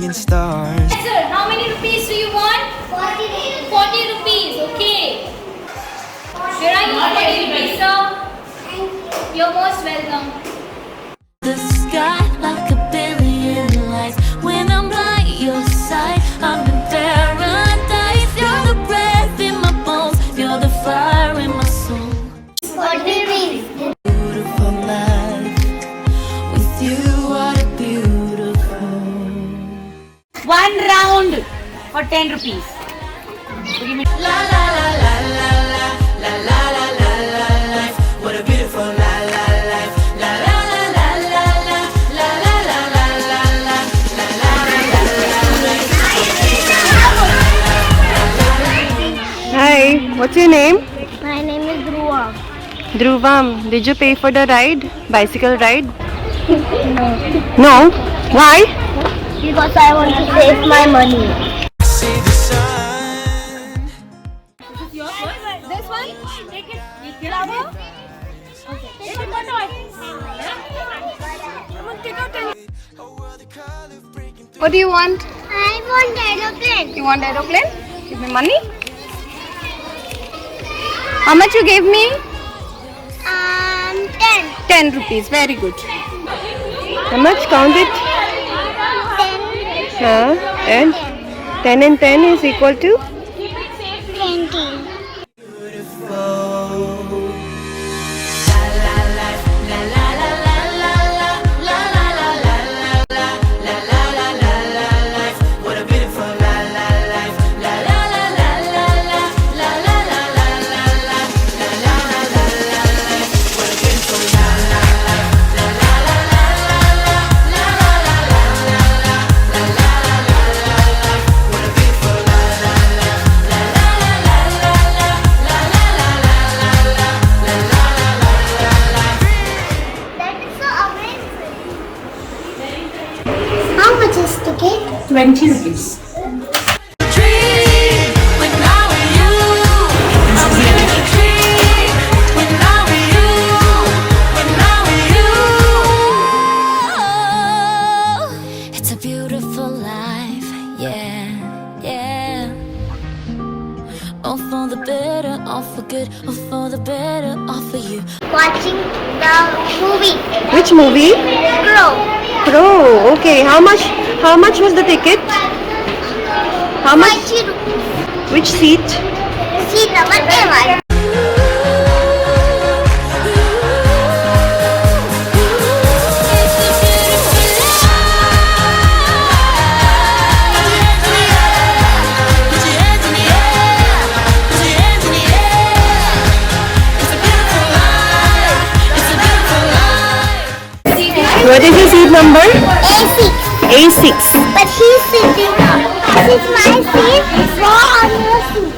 million stars. Sir, how many rupees do you want? 40 rupees, okay. Here are your 40 rupees, sir. You're most welcome. The sky like a billion lights. When I'm by your side, I'm in paradise. You're the breath in my bones. You're the fire in my soul. 40 rupees. Beautiful life. With you, what a beautiful. One round for 10 rupees. La la la la la la la la la la la life. What a beautiful la la life. La la la la la la la la la la la la la. Hi, what's your name? My name is Dhruva. Dhruvam, did you pay for the ride? Bicycle ride? No? Why? Because I want to save my money. See the sun. This one? Take it. Take it. Okay. Take it one more. Come on, take out 10. What do you want? I want aeroplane. You want aeroplane? Give me money. How much you gave me? 10. 10 rupees. Very good. How much? Count it. 10. And 10 and 10 is equal to? 20. That is so amazing. How much is ticket? 20 rupees. Dream when I'm with you. I'm living a dream when I'm with you. When I'm with you. It's a beautiful life, yeah, yeah. All for the better, all for good, all for the better, all for you. Watching the movie. Which movie? Crow. Pro. Okay. How much was the ticket? How much? 20 rupees. Which seat? Seat number 11. What is your seat number? A6. A6. But he's sitting up. This is my seat. Go on your seat.